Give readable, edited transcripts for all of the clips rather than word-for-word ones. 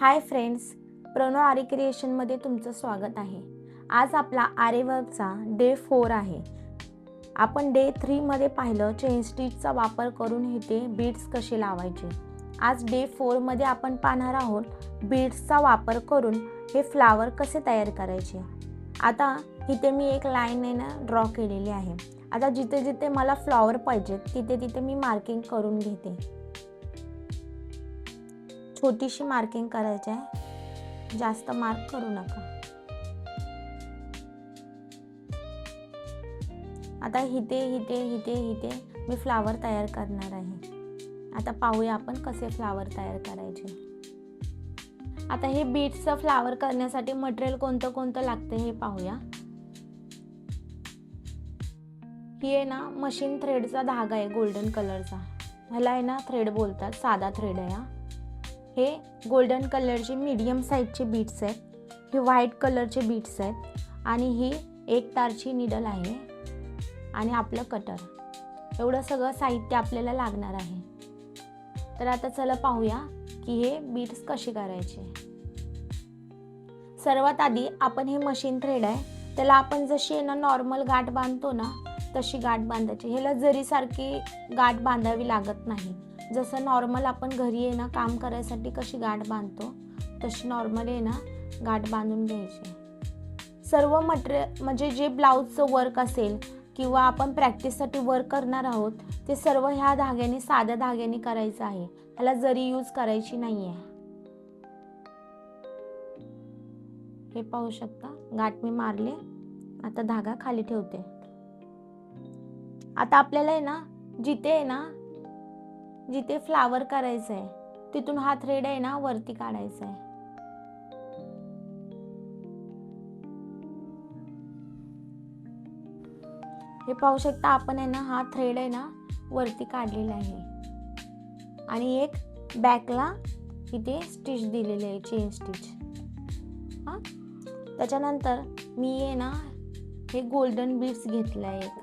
Hi friends, Pranab आरी क्रिएशनमध्ये तुमचं स्वागत आहे। आज आपला आरीवर्कचा डे 4 आहे। आपण डे 3 मध्ये पाहिलं चेन स्टिचचा वापर करून इथे बीड्स कसे लावायचे। आज डे 4 मध्ये आपण पाहणार आहोत बीड्सचा वापर करून हे फ्लावर कसे तयार करायचे। आता इथे मी एक लाईन ड्रॉ केलेली आहे। आता जिथे जिथे मला फ्लावर पाहिजे तिथे तिथे मी मार्किंग करून घेते। छोटीशी मार्किंग करायची आहे, जास्त मार्क करू नका। आता इथे इथे इथे इथे मी फ्लावर तयार करणार आहे। आता पाहूया आपण कसे फ्लावर तयार करायचे। आता हे बीड्सचं फ्लावर करण्यासाठी मटेरियल कोणतं कोणतं लागते हे पाहूया। ही आहे ना मशीन थ्रेडचा धागा आहे, गोल्डन कलरचा। ह्याला आहे ना थ्रेड बोलतात, साधा थ्रेड आहे। हे गोल्डन कलरचे मीडियम साईजचे बीड्स आहेत। हे व्हाईट कलरचे बीड्स आहेत आणि ही एक तारची निडल आहे आणि आपलं कटर। एवढं सगळं साहित्य आपल्याला लागणार आहे। तर आता चला पाहूया की हे बीड्स कसे करायचे। सर्वात आधी आपण हे मशीन थ्रेड आहे त्याला आपण जशी आहे ना नॉर्मल गाठ बांधतो ना तशी गाठ बांधायची। ह्याला जरी सारखी गाठ बांधावी लागत नाही। जसं नॉर्मल आपण घरी आहे ना काम करायसाठी कशी गाठ बांधतो तशी नॉर्मल आहे ना गाठ बांधून घ्यायची। सर्व मटेरियल म्हणजे जे ब्लाउजचं वर्क असेल किंवा आपण प्रॅक्टिससाठी वर्क करणार आहोत ते सर्व ह्या धाग्याने, साध्या धाग्याने करायचं आहे। ह्याला जरी यूज करायची नाही आहे। हे पाहू शकता, गाठ मी मारले। आता धागा खाली ठेवते। आता आपल्याला आहे ना जिथे फ्लावर करायचं आहे तिथून हा थ्रेड आहे ना वरती काढायचा आहे। हे पाहू शकता आपण आहे ना हा थ्रेड आहे ना वरती काढलेला आहे आणि एक बॅकला इथे स्टिच दिलेली आहे, चेन स्टिच। त्याच्यानंतर मी आहे ना हे गोल्डन बीड्स घेतले आहेत।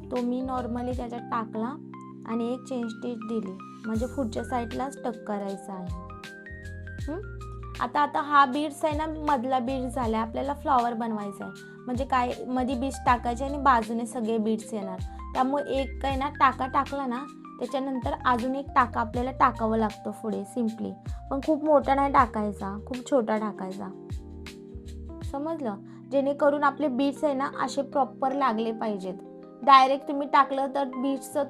तो मी नॉर्मली त्याच्यात टाकला आणि एक चेन स्टिच दिली, म्हणजे पुढच्या साईडला स्टक करायचा आहे। आता हा बीड्स आहे ना मधला बीड्स झाला। आपल्याला फ्लॉवर बनवायचा आहे, म्हणजे काय मध्ये बीड्स टाकायचे आणि बाजूने सगळे बीड्स येणार। त्यामुळे एक आहे ना टाका टाकला ना त्याच्यानंतर अजून एक टाका आपल्याला टाकावं लागतो पुढे सिम्पली। पण खूप मोठा नाही टाकायचा, खूप छोटा टाकायचा, समजलं? जेणेकरून आपले बीड्स आहे ना असे प्रॉपर लागले पाहिजेत। डायरेक्ट तुम्ही टाकलं तर बीड्सचं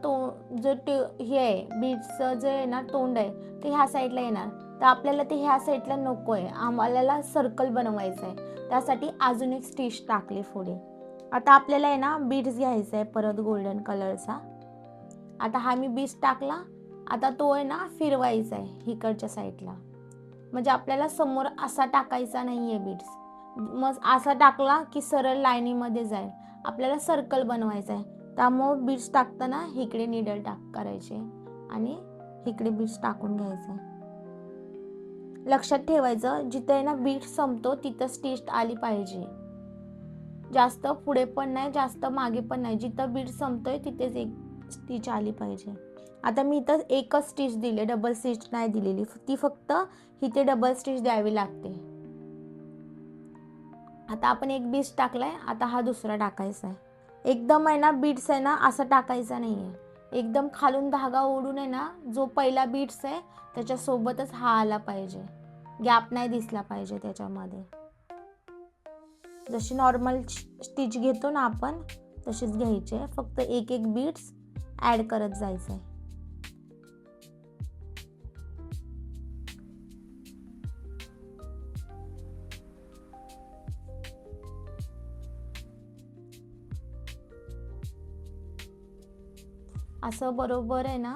हे आहे, बीड्सचं जे आहे ना तोंड आहे ते ह्या साईडला येणार। तर आपल्याला ते ह्या साईडला नको आहे, आम्हाला सर्कल बनवायचं आहे। त्यासाठी अजून एक स्टिच टाकली पुढे। आता आपल्याला आहे ना बीड्स घ्यायचा आहे परत गोल्डन कलरचा। आता हा मी बीड्स टाकला। आता तो आहे ना फिरवायचा आहे इकडच्या साईडला, म्हणजे आपल्याला समोर असा टाकायचा नाही आहे बीड्स। मग असा टाकला की सरळ लाईनीमध्ये जाईल। आपल्याला सर्कल बनवायचा आहे, त्यामुळे बीड्स टाकताना इकडे निडल करायचे आणि इकडे बीड्स टाकून घ्यायचे। लक्षात ठेवायचं जिथे आहे ना बीड्स संपतो तिथं स्टिच आली पाहिजे। जास्त पुढे पण नाही, जास्त मागे पण नाही। जिथं बीड्स संपतोय तिथेच एक स्टिच आली पाहिजे। आता मी इथं एकच स्टिच दिले, डबल स्टिच नाही दिलेली, ती फक्त इथे डबल स्टिच द्यावी लागते। आता आपण एक बीड्स टाकलाय, आता हा दुसरा टाकायचा आहे। एकदम आहे ना बीड्स आहे ना असं टाकायचा नाहीये, एकदम खालून धागा ओढून आहे ना जो पहिला बीड्स आहे त्याच्या सोबतच हा आला पाहिजे, गॅप नाही दिसला पाहिजे त्याच्यामध्ये। जशी नॉर्मल स्टिच घेतो ना आपण तशीच घ्यायचे, फक्त एक एक बीड्स ऍड करत जायचंय। असं बरोबर आहे ना।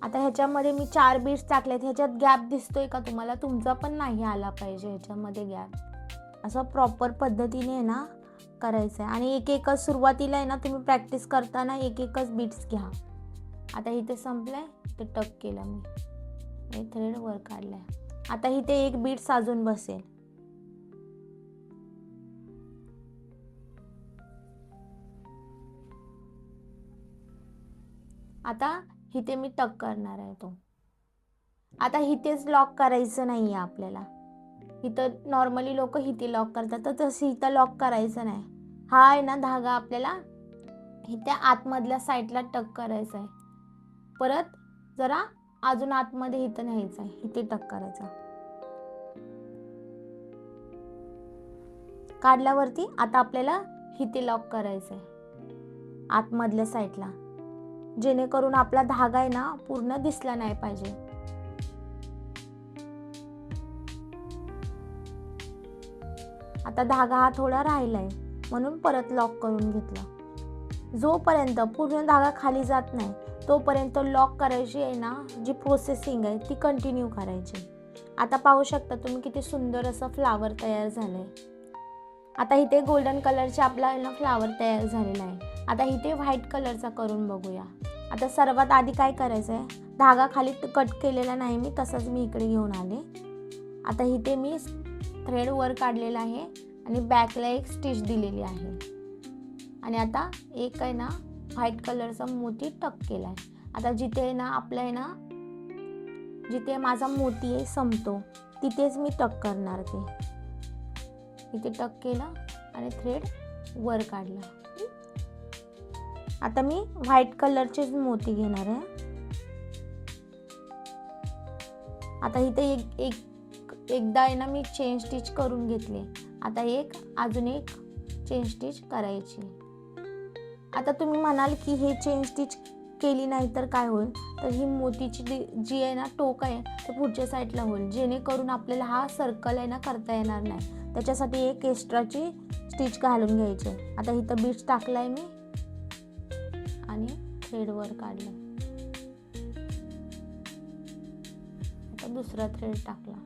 आता ह्याच्यामध्ये मी 4 बीड्स टाकलेत, ह्याच्यात गॅप दिसतोय का तुम्हाला? तुमचा पण नाही आला पाहिजे ह्याच्यामध्ये गॅप। असं प्रॉपर पद्धतीने आहे ना करायचं आहे आणि एक एकच सुरुवातीला आहे ना तुम्ही प्रॅक्टिस करताना एक एकच बीड्स घ्या। आता इथे संपलंय, इथे टक केलं मी, हे थ्रेड वर काढलाय। आता इथे एक बीड्स अजून बसेल। आता इथे मी टक करणार आहे तो. आता इथेच लॉक करायचं नाही आहे आपल्याला. इथं नॉर्मली लोक इथे लॉक करतात, तर तसं इथं लॉक करायचं नाही. हा आहे ना धागा आपल्याला इथे आतमधल्या साईडला टक करायचा आहे. परत जरा अजून आतमध्ये इथं न्यायचं आहे, इथे टक करायचा. काढल्यावरती आता आपल्याला इथे लॉक करायचं आहे आतमधल्या साईडला, जेणेकरून आपला धागा आहे ना पूर्ण दिसला नाही पाहिजे. आता धागा हा थोडा राहिलाय म्हणून परत लॉक करून घेतला. जोपर्यंत पूर्ण धागा खाली जात नाही तोपर्यंत लॉक करायची आहे ना जी प्रोसेसिंग आहे ती कंटिन्यू करायची. आता पाहू शकता तुम्ही किती सुंदर असं फ्लावर तयार झालंय. आता इथे गोल्डन कलरचे आपला आहे ना फ्लावर तयार झालेला आहे. आता इथे व्हाईट कलरचा करून बघूया. आता सर्वात आधी काय करायचं आहे, धागा खाली कट केलेला नाही मी, तसंच मी इकडे घेऊन आले. आता इथे मी थ्रेड वर काढलेला आहे आणि बॅकला एक स्टिच दिलेली आहे. आणि आता एक आहे ना व्हाईट कलरचा मोती टक केला आहे. आता जिथे आहे ना आपलं आहे ना जिथे माझा मोती आहे संपतो तिथेच मी टक करणार ते. इथे टक केला आणि थ्रेड वर काढला. आता मी व्हाईट कलरचेच मोती घेणार आहे. आता इथे एकदा आहे ना मी चेन स्टिच करून घेतले. आता अजून एक चेन स्टिच करायची. आता तुम्ही म्हणाल की हे चेन स्टिच केली नाही तर काय होईल, तर ही मोतीची जी आहे ना टोक आहे ते पुढच्या साईडला होईल, जेणेकरून आपल्याला हा सर्कल आहे ना करता येणार नाही. त्याच्यासाठी एक एक्स्ट्राची स्टिच घालून घ्यायची. आता इथं बीड्स टाकलाय मी आणि थ्रेड वर काढला. आता दुसरा थ्रेड टाकला.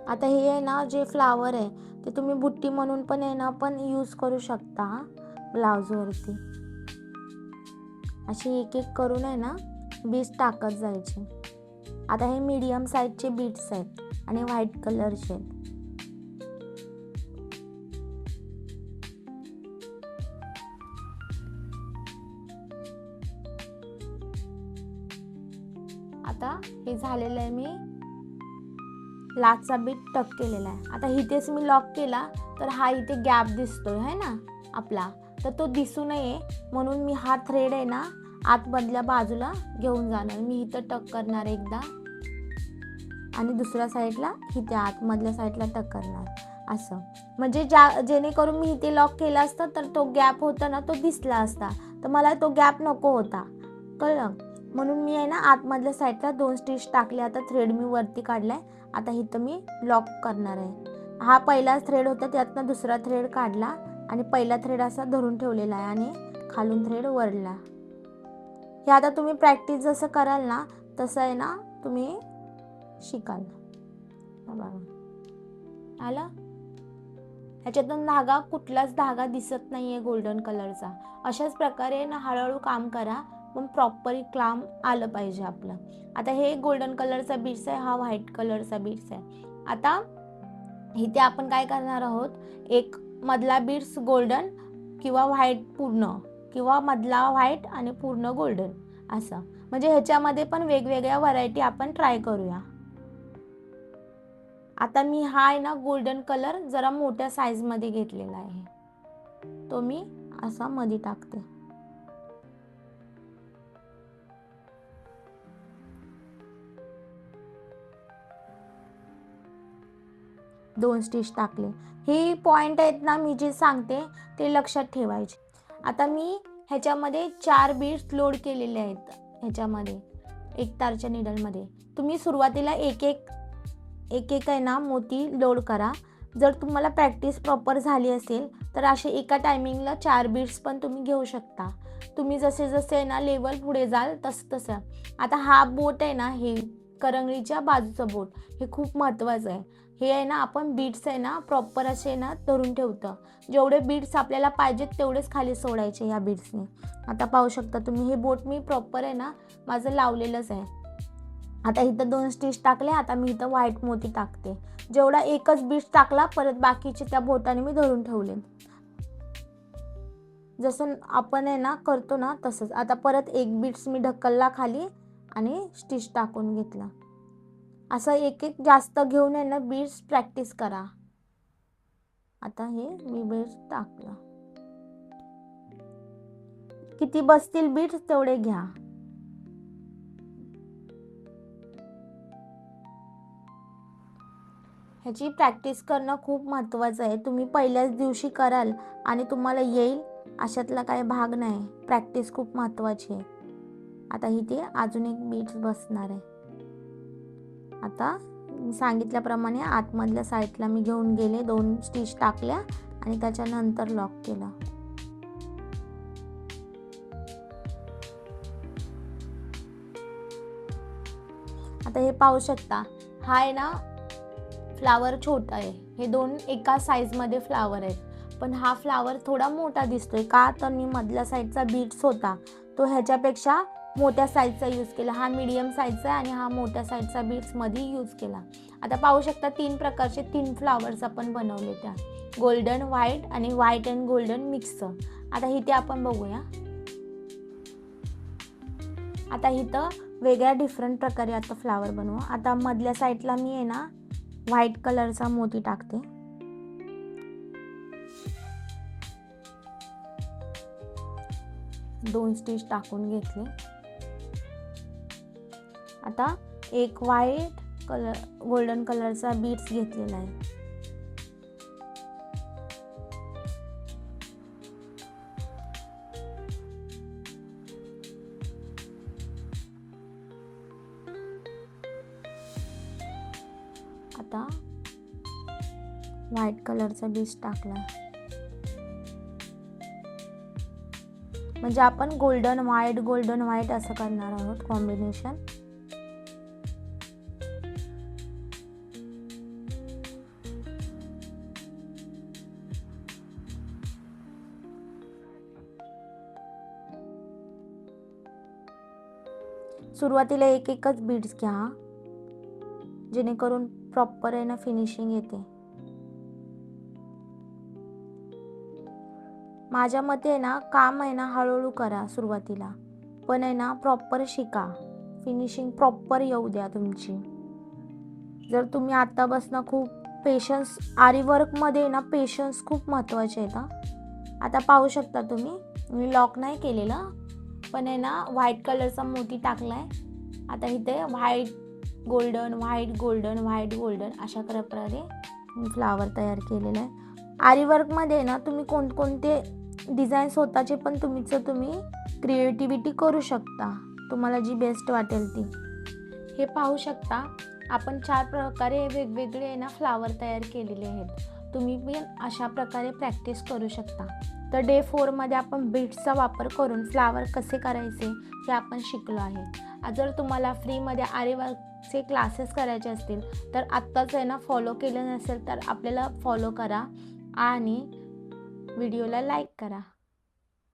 आता हे आहे ना जे फ्लावर आहे ते तुम्ही बुट्टी म्हणून पण आहे ना पण यूज करू शकता ब्लाउजवरती. अशी एक एक करून आहे ना बीड्स टाकत जायचे. आता हे मीडियम साईजचे बीड्स आहेत आणि व्हाईट कलरचे आहेत. आता हे झालेलं आहे, मी लास्टचा बीट टक केलेला आहे. आता इथेच मी लॉक केला तर हा इथे गॅप दिसतोय है ना आपला, तर तो दिसू नये म्हणून मी हा थ्रेड आहे ना आतमधल्या बाजूला घेऊन जाणार. मी इथं टक करणार एकदा आणि दुसऱ्या साईडला इथे आतमधल्या साईडला टक करणार असं. म्हणजे जेणेकरून मी इथे लॉक केला असता तर तो गॅप होता ना तो दिसला असता, तर मला तो गॅप नको होता, कळलं. म्हणून मी आहे ना आतमधल्या साईडला 2 स्टिच टाकले. आता थ्रेड मी वरती काढलाय. आता इथं मी लॉक करणार आहे. हा पहिला थ्रेड होता त्यातनं दुसरा थ्रेड काढला आणि पहिला थ्रेड असा धरून ठेवलेला आहे आणि खालून थ्रेड वरला. हे आता तुम्ही प्रॅक्टिस जसं कराल ना तसं आहे ना तुम्ही शिकाल. बघा आला. ह्याच्यातून धागा कुठलाच धागा दिसत नाहीये गोल्डन कलरचा. अशाच प्रकारे ना हळूहळू काम करा, पण प्रॉपरली काम आलं पाहिजे आपलं. आता हे गोल्डन कलरचा बीड्स आहे, हा व्हाईट कलरचा बीड्स आहे. आता इथे आपण काय करणार आहोत, एक मधला बीड्स गोल्डन किंवा व्हाईट पूर्ण, किंवा मधला व्हाईट आणि पूर्ण गोल्डन असं. म्हणजे ह्याच्यामध्ये पण वेगवेगळ्या व्हरायटी आपण ट्राय करूया. आता मी हा आहे ना गोल्डन कलर जरा मोठ्या साईजमध्ये घेतलेला आहे, तो मी असा मध्ये टाकते. दोन स्टिच टाकले. हे पॉइंट आहेत ना मी जे सांगते ते लक्षात ठेवायचे. आता मी ह्याच्यामध्ये 4 बीड्स लोड केलेले आहेत. ह्याच्यामध्ये एक तारच्या निडलमध्ये तुम्ही सुरुवातीला एक एक आहे ना मोती लोड करा. जर तुम्हाला प्रॅक्टिस प्रॉपर झाली असेल तर असे एका टायमिंगला 4 बीड्स पण तुम्ही घेऊ शकता. तुम्ही जसे जसे ना लेवल पुढे जाल तसं. आता हा बोट आहे ना, हे करंगळीच्या बाजूचं बोट, हे खूप महत्त्वाचं आहे. हे आहे ना आपण बीड्स आहे ना प्रॉपर असे ना धरून ठेवतं. जेवढे बीड्स आपल्याला पाहिजेत तेवढेच खाली सोडायचे या बीड्सने. आता पाहू शकता तुम्ही, हे बोट मी प्रॉपर आहे ना माझं लावलेलंच आहे. आता इथं 2 स्टिच टाकले. आता मी इथं व्हाईट मोती टाकते. जेवढा एकच बीड्स टाकला, परत बाकीचे त्या बोटाने मी धरून ठेवले. जसं आपण आहे ना करतो ना तसंच. आता परत एक बीड्स मी ढकलला खाली आणि स्टिच टाकून घेतला. असं एक एक जास्त घेऊन आहे ना बीड्स प्रॅक्टिस करा. आता हे मी बीड्स टाकलं. किती बसतील बीड्स तेवढे घ्या. ह्याची प्रॅक्टिस करणं खूप महत्त्वाचं आहे. तुम्ही पहिल्याच दिवशी कराल आणि तुम्हाला येईल अशातला काही भाग नाही. प्रॅक्टिस खूप महत्त्वाची आहे. आता इथे अजून एक बीड्स बसणार आहे. आता सांगितल्याप्रमाणे आतमधल्या साईडला मी घेऊन गेले, 2 स्टिच टाकल्या आणि त्याच्यानंतर लॉक केलं. आता हे पाहू शकता, हा आहे ना फ्लावर छोटा आहे. हे 2 एका साईजमध्ये फ्लावर आहेत, पण हा फ्लावर थोडा मोठा दिसतोय. का तर मी मधल्या साईडचा बीड्स होता तो ह्याच्यापेक्षा मोठ्या साईजचा यूज केला. हा मीडियम साईजचा आणि हा मोठ्या साईजचा बीड्स मध्ये यूज केला. आता पाहू शकता 3 प्रकारचे 3 फ्लावर्स आपण बनवले, त्या गोल्डन, व्हाईट आणि व्हाईट अँड गोल्डन मिक्स. आता इथे आपण बघूया. आता इथं वेगळ्या डिफरंट प्रकारे आता फ्लावर बनवू. आता मधल्या साईडला मी आहे ना व्हाईट कलरचा मोती टाकते. दोन स्टिच टाकून घेतले. आता एक व्हाईट कलर गोल्डन कलरचा बीड्स घेतलेला आहे. आता व्हाईट कलरचा बीड्स टाकला. म्हणजे आपण गोल्डन व्हाईट असं करणार आहोत कॉम्बिनेशन. सुरुवातीला एक एकच बीड्स घ्या, जेणेकरून प्रॉपर आहे ना फिनिशिंग येते. माझ्या मते आहे ना काम आहे ना हळूहळू करा सुरुवातीला, पण आहे ना प्रॉपर शिका. फिनिशिंग प्रॉपर येऊ द्या तुमची. जर तुम्ही आत्तापासून खूप पेशन्स, आरी वर्कमध्ये ना पेशन्स खूप महत्त्वाचे आहेत. आता पाहू शकता तुम्ही, मी लॉक नाही केलेलं, पण आहे ना व्हाईट कलरचा मोती टाकलाय. आता इथे व्हाईट गोल्डन अशा प्रकारे फ्लावर तयार केलेला आहे. आरी वर्कमध्ये ना तुम्ही कोणकोणते डिझाईन स्वतःचे पण तुम्ही क्रिएटिव्हिटी करू शकता, तुम्हाला जी बेस्ट वाटेल ती. हे पाहू शकता आपण 4 प्रकारे वेगवेगळे ना फ्लावर तयार केलेले आहेत. तुम्ही पण अशा प्रकारे प्रॅक्टिस करू शकता. तर डे 4 मध्ये आपण बीड्सचा वापर करून फ्लावर कसे करायचे हे आपण शिकलो आहे. जर तुम्हाला फ्रीमध्ये आरी वर्कचे क्लासेस करायचे असतील तर आत्ताच आहे ना फॉलो केलं नसेल तर आपल्याला फॉलो करा आणि व्हिडिओला लाईक करा.